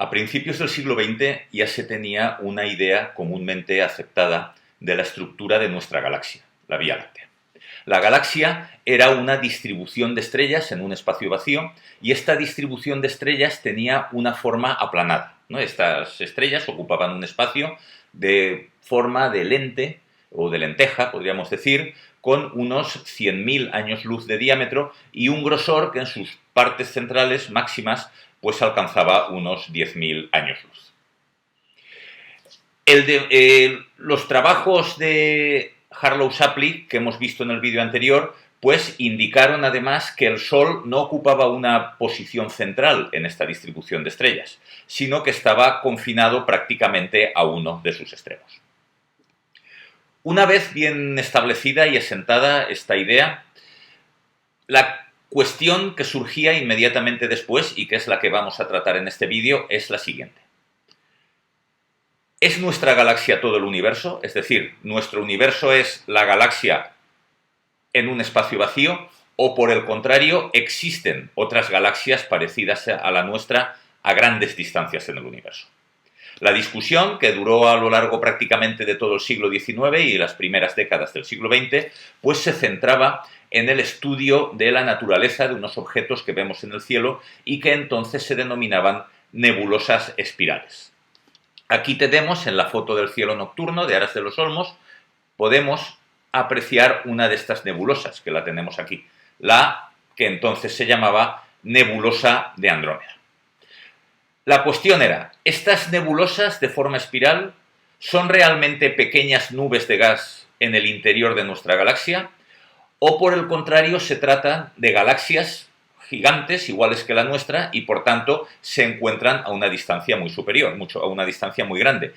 A principios del siglo XX ya se tenía una idea comúnmente aceptada de la estructura de nuestra galaxia, la Vía Láctea. La galaxia era una distribución de estrellas en un espacio vacío y esta distribución de estrellas tenía una forma aplanada, ¿no? Estas estrellas ocupaban un espacio de forma de lente o de lenteja, podríamos decir, con unos 100.000 años luz de diámetro y un grosor que en sus partes centrales máximas pues alcanzaba unos 10.000 años luz. Los trabajos de Harlow Shapley, que hemos visto en el vídeo anterior, pues indicaron además que el Sol no ocupaba una posición central en esta distribución de estrellas, sino que estaba confinado prácticamente a uno de sus extremos. Una vez bien establecida y asentada esta idea, la cuestión que surgía inmediatamente después, y que es la que vamos a tratar en este vídeo, es la siguiente. ¿Es nuestra galaxia todo el universo? Es decir, ¿nuestro universo es la galaxia en un espacio vacío? ¿O por el contrario, existen otras galaxias parecidas a la nuestra a grandes distancias en el universo? La discusión, que duró a lo largo prácticamente de todo el siglo XIX y las primeras décadas del siglo XX, pues se centraba en el estudio de la naturaleza de unos objetos que vemos en el cielo y que entonces se denominaban nebulosas espirales. Aquí tenemos, en la foto del cielo nocturno de Aras de los Olmos, podemos apreciar una de estas nebulosas, que la tenemos aquí, la que entonces se llamaba nebulosa de Andrómeda. La cuestión era, ¿estas nebulosas de forma espiral son realmente pequeñas nubes de gas en el interior de nuestra galaxia? ¿O por el contrario se trata de galaxias gigantes, iguales que la nuestra, y por tanto se encuentran a una distancia muy superior, a una distancia muy grande?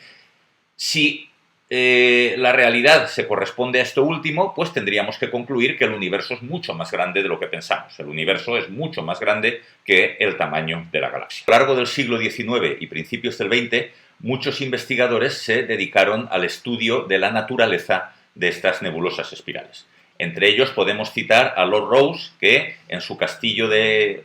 Si la realidad se corresponde a esto último, pues tendríamos que concluir que el universo es mucho más grande de lo que pensamos. El universo es mucho más grande que el tamaño de la galaxia. A lo largo del siglo XIX y principios del XX, muchos investigadores se dedicaron al estudio de la naturaleza de estas nebulosas espirales. Entre ellos podemos citar a Lord Rosse, que en su castillo de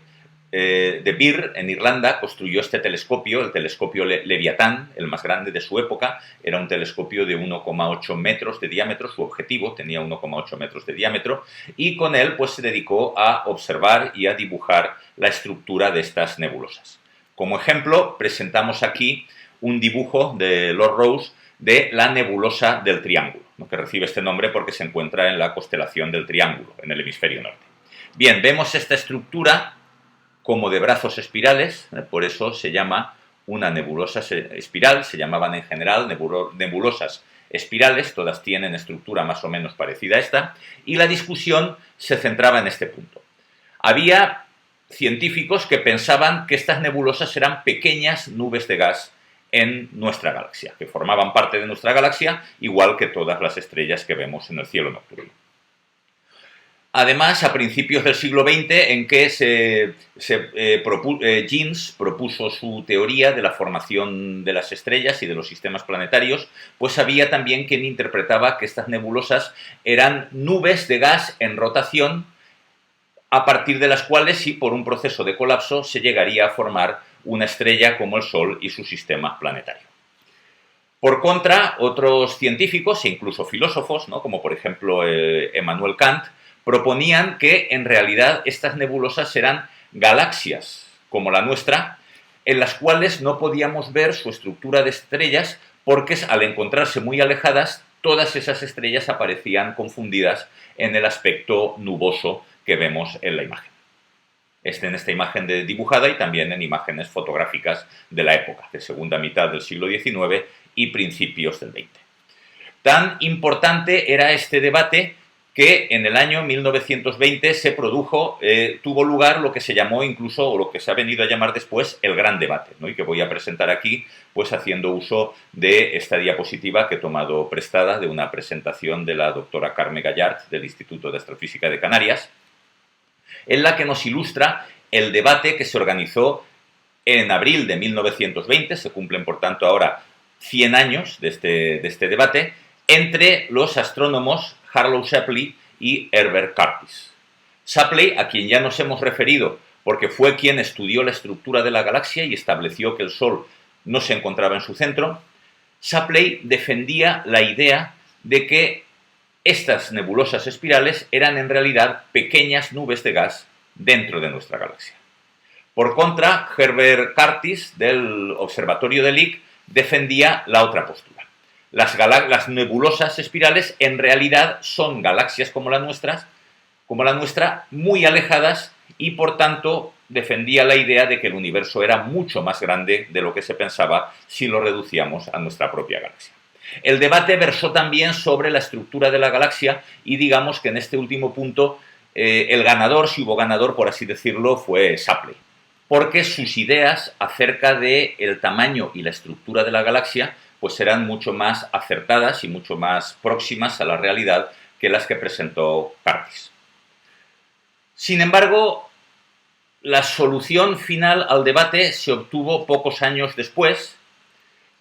Birr, en Irlanda, construyó este telescopio, el telescopio Leviatán, el más grande de su época. Era un telescopio de 1,8 metros de diámetro, su objetivo tenía 1,8 metros de diámetro, y con él pues se dedicó a observar y a dibujar la estructura de estas nebulosas. Como ejemplo, presentamos aquí un dibujo de Lord Rosse de la nebulosa del Triángulo, ¿no?, que recibe este nombre porque se encuentra en la constelación del Triángulo, en el hemisferio norte. Bien, vemos esta estructura como de brazos espirales, por eso se llama una nebulosa espiral, se llamaban en general nebulosas espirales, todas tienen estructura más o menos parecida a esta, y la discusión se centraba en este punto. Había científicos que pensaban que estas nebulosas eran pequeñas nubes de gas en nuestra galaxia, que formaban parte de nuestra galaxia, igual que todas las estrellas que vemos en el cielo nocturno. Además, a principios del siglo XX, en que Jeans propuso su teoría de la formación de las estrellas y de los sistemas planetarios, pues había también quien interpretaba que estas nebulosas eran nubes de gas en rotación, a partir de las cuales, sí, por un proceso de colapso, se llegaría a formar una estrella como el Sol y su sistema planetario. Por contra, otros científicos e incluso filósofos, ¿no?, como por ejemplo Emmanuel Kant, proponían que en realidad estas nebulosas eran galaxias como la nuestra, en las cuales no podíamos ver su estructura de estrellas porque al encontrarse muy alejadas, todas esas estrellas aparecían confundidas en el aspecto nuboso que vemos en la imagen. En esta imagen dibujada y también en imágenes fotográficas de la época, de segunda mitad del siglo XIX y principios del XX. Tan importante era este debate que en el año 1920 tuvo lugar lo que se llamó incluso, o lo que se ha venido a llamar después, el Gran Debate, ¿no?, y que voy a presentar aquí, pues haciendo uso de esta diapositiva que he tomado prestada de una presentación de la doctora Carme Gallard del Instituto de Astrofísica de Canarias, en la que nos ilustra el debate que se organizó en abril de 1920, se cumplen por tanto ahora 100 años de este debate, entre los astrónomos Harlow Shapley y Herbert Curtis. Shapley, a quien ya nos hemos referido porque fue quien estudió la estructura de la galaxia y estableció que el Sol no se encontraba en su centro, Shapley defendía la idea de que estas nebulosas espirales eran en realidad pequeñas nubes de gas dentro de nuestra galaxia. Por contra, Herbert Curtis, del Observatorio de Lick, defendía la otra postura. Las nebulosas espirales en realidad son galaxias como la nuestra, muy alejadas, y por tanto defendía la idea de que el universo era mucho más grande de lo que se pensaba si lo reducíamos a nuestra propia galaxia. El debate versó también sobre la estructura de la galaxia y digamos que en este último punto el ganador, si hubo ganador por así decirlo, fue Shapley, porque sus ideas acerca del tamaño y la estructura de la galaxia pues eran mucho más acertadas y mucho más próximas a la realidad que las que presentó Curtis. Sin embargo, la solución final al debate se obtuvo pocos años después,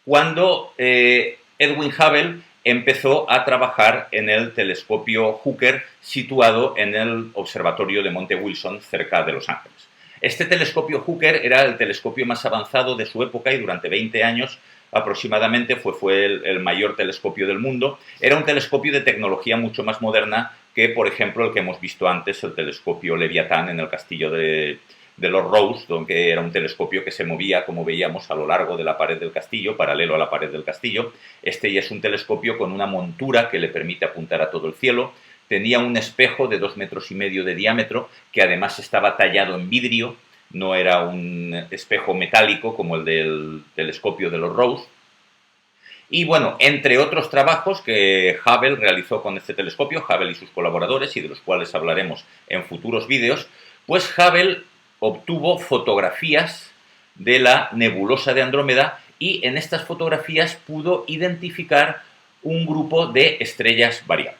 cuando Edwin Hubble empezó a trabajar en el telescopio Hooker situado en el observatorio de Monte Wilson cerca de Los Ángeles. Este telescopio Hooker era el telescopio más avanzado de su época y durante 20 años aproximadamente fue el mayor telescopio del mundo. Era un telescopio de tecnología mucho más moderna que, por ejemplo, el que hemos visto antes, el telescopio Leviatán en el castillo de los Rose, donde era un telescopio que se movía, como veíamos, a lo largo de la pared del castillo, paralelo a la pared del castillo. Este ya es un telescopio con una montura que le permite apuntar a todo el cielo. Tenía un espejo de 2,5 metros de diámetro, que además estaba tallado en vidrio, no era un espejo metálico como el del telescopio de los Rose. Y bueno, entre otros trabajos que Hubble realizó con este telescopio, Hubble y sus colaboradores, y de los cuales hablaremos en futuros vídeos, pues Hubble obtuvo fotografías de la nebulosa de Andrómeda y en estas fotografías pudo identificar un grupo de estrellas variables.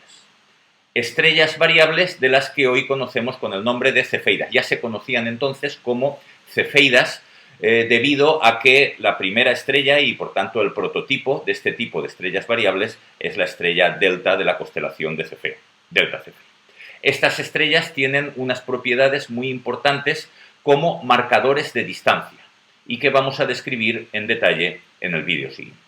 Estrellas variables de las que hoy conocemos con el nombre de cefeidas. Ya se conocían entonces como cefeidas debido a que la primera estrella y por tanto el prototipo de este tipo de estrellas variables es la estrella Delta de la constelación de Cefeo, Delta Cephei. Estas estrellas tienen unas propiedades muy importantes como marcadores de distancia y que vamos a describir en detalle en el vídeo siguiente.